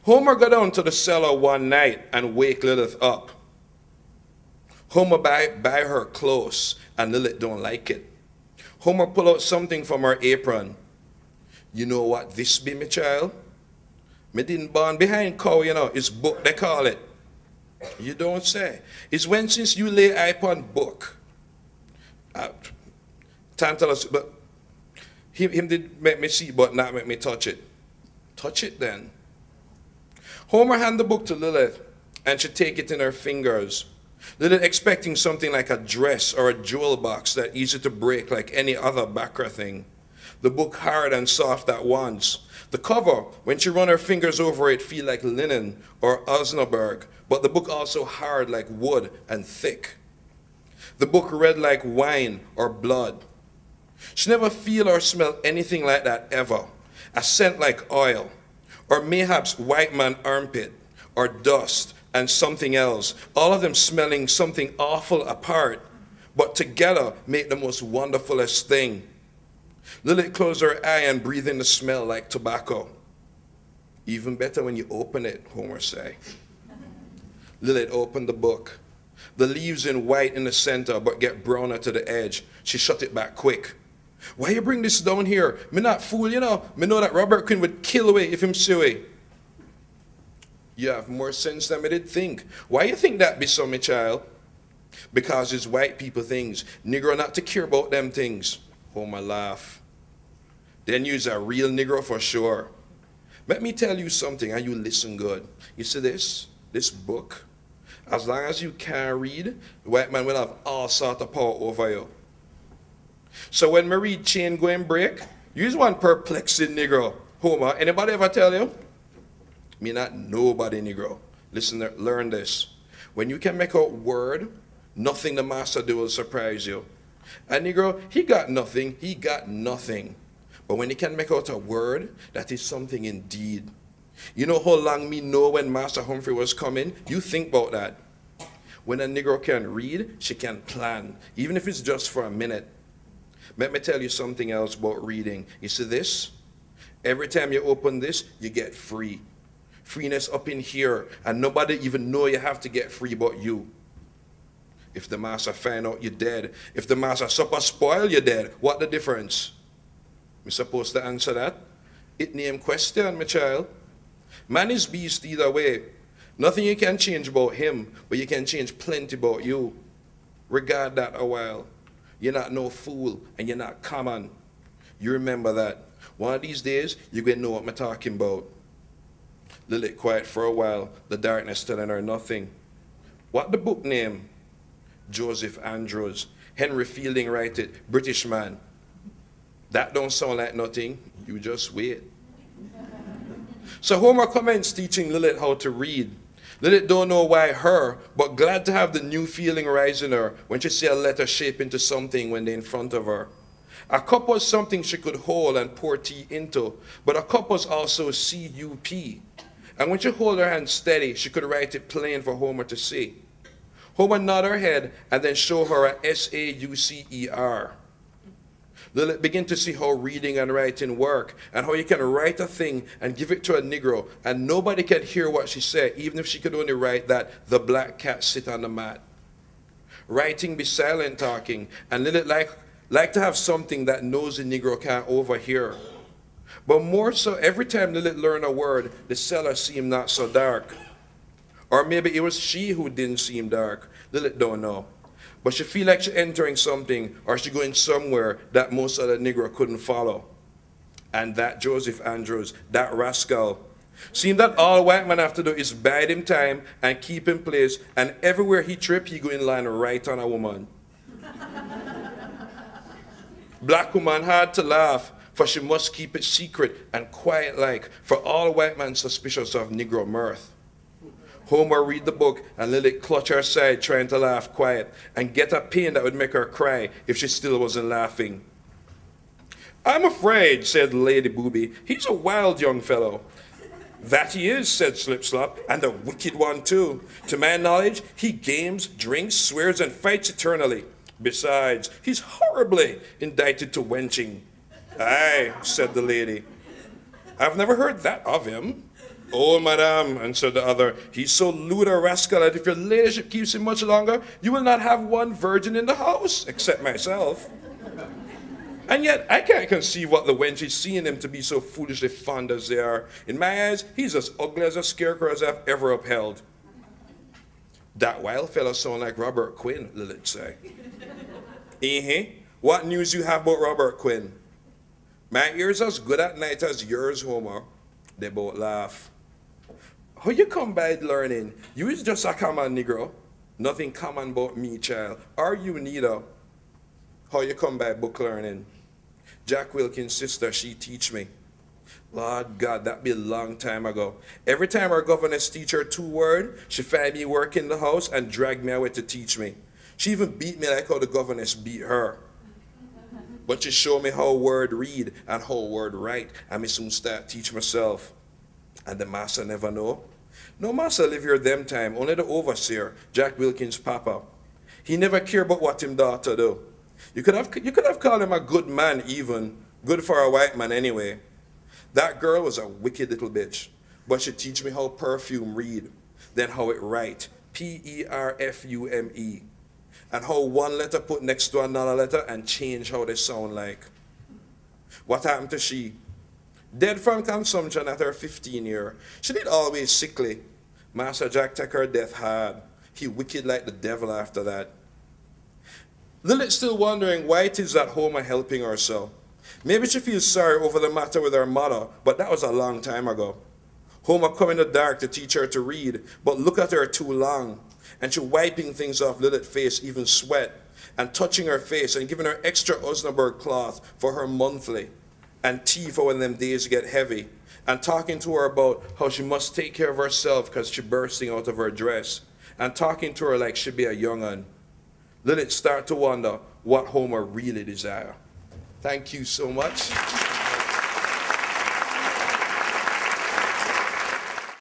Homer go down to the cellar one night and wake Lilith up. Homer buy her clothes, and Lilith don't like it. Homer pull out something from her apron. You know what this be, my child? Me didn't born behind cow, you know. It's book, they call it. You don't say. It's when since you lay eye upon book. Time tell us, but him did make me see, but not make me touch it. Touch it then. Homer hand the book to Lilith, and she take it in her fingers. Lilith expecting something like a dress or a jewel box that easy to break like any other Bacra thing. The book hard and soft at once. The cover, when she run her fingers over it, feel like linen or Osnaburg, but the book also hard like wood and thick. The book red like wine or blood. She never feel or smell anything like that ever. A scent like oil, or mayhaps white man armpit, or dust, and something else, all of them smelling something awful apart, but together make the most wonderfulest thing. Lilith closed her eye and breathed in the smell like tobacco. Even better when you open it, Homer say. Lilith opened the book. The leaves in white in the center, but get browner to the edge. She shut it back quick. Why you bring this down here? Me not fool, you know. Me know that Robert Quinn would kill away if him see away. You have more sense than me did think. Why you think that be so, my child? Because it's white people things. Negro not to care about them things. Homer laugh. Then you's a real Negro for sure. Let me tell you something and you listen good. You see this book? As long as you can't read, the white man will have all sort of power over you. So when me read Chain Going Break, you's one perplexing Negro. Homer, anybody ever tell you? Me not nobody, Negro. Listen, learn this. When you can make out word, nothing the master do will surprise you. And Negro, he got nothing. But when he can make out a word, that is something indeed. You know how long me know when Master Humphrey was coming? You think about that. When a Negro can read, she can plan, even if it's just for a minute. Let me tell you something else about reading. You see this? Every time you open this, you get free. Freeness up in here, and nobody even know you have to get free but you. If the master find out you're dead, if the master supper spoil you're dead, what the difference? We supposed to answer that? It name question, my child. Man is beast either way. Nothing you can change about him, but you can change plenty about you. Regard that a while. You're not no fool, and you're not common. You remember that. One of these days, you're going to know what I'm talking about. Lilith quiet for a while, the darkness telling her nothing. What the book name? Joseph Andrews. Henry Fielding write it, British man. That don't sound like nothing. You just wait. So Homer commenced teaching Lilith how to read. Lilith don't know why her, but glad to have the new feeling rise in her when she see a letter shape into something when they're in front of her. A cup was something she could hold and pour tea into, but a cup was also C-U-P. And when she hold her hand steady, she could write it plain for Homer to see. Homer nod her head and then show her a S-A-U-C-E-R. Lilith begin to see how reading and writing work, and how you can write a thing and give it to a Negro, and nobody can hear what she said, even if she could only write that the black cat sit on the mat. Writing be silent talking, and Lilith like to have something that nosy Negro can't overhear. But more so, every time Lilith learned a word, the cellar seemed not so dark. Or maybe it was she who didn't seem dark. Lilith don't know. But she feel like she entering something, or she going somewhere that most other Negro couldn't follow. And that Joseph Andrews, that rascal, seemed that all white man have to do is bide him time and keep him place, and everywhere he trip, he go in line right on a woman. Black woman hard to laugh, for she must keep it secret and quiet like, for all white men suspicious of Negro mirth. Homer read the book, and Lilith clutch her side trying to laugh quiet and get a pain that would make her cry if she still wasn't laughing. I'm afraid, said Lady Booby, he's a wild young fellow. That he is, said Slipslop, and a wicked one too. To my knowledge, he games, drinks, swears, and fights eternally. Besides, he's horribly indicted to wenching. Aye, said the lady. I've never heard that of him. Oh, madam, answered the other, he's so lewd a rascal that if your ladyship keeps him much longer, you will not have one virgin in the house, except myself. And yet, I can't conceive what the wench is seeing him to be so foolishly fond as they are. In my eyes, he's as ugly as a scarecrow as I've ever upheld. That wild fellow sound like Robert Quinn, Lilith said. What news you have about Robert Quinn? My ears as good at night as yours, Homer. They both laugh. How you come by learning? You is just a common Negro. Nothing common about me, child. Are you neither? How you come by book learning? Jack Wilkins' sister, she teach me. Lord God, that be a long time ago. Every time our governess teach her 2 words, she find me work in the house and drag me away to teach me. She even beat me like how the governess beat her. But she show me how word read and how word write, and me soon start teach myself. And the master never know. No master live here them time, only the overseer, Jack Wilkins' papa. He never care about what him daughter do. You could have called him a good man even, good for a white man anyway. That girl was a wicked little bitch, but she teach me how perfume read, then how it write, P-E-R-F-U-M-E, and how one letter put next to another letter and change how they sound like. What happened to she? Dead from consumption at her 15 year. She did always sickly. Master Jack take her death hard. He wicked like the devil after that. Lilith still wondering why it is that Homer helping her so. Maybe she feels sorry over the matter with her mother, but that was a long time ago. Homer come in the dark to teach her to read, but look at her too long. And she wiping things off Lilith's face, even sweat, and touching her face and giving her extra Osnaburg cloth for her monthly, and tea for when them days get heavy, and talking to her about how she must take care of herself because she's bursting out of her dress, and talking to her like she be a young'un. Lilith start to wonder what Homer really desire. Thank you so much.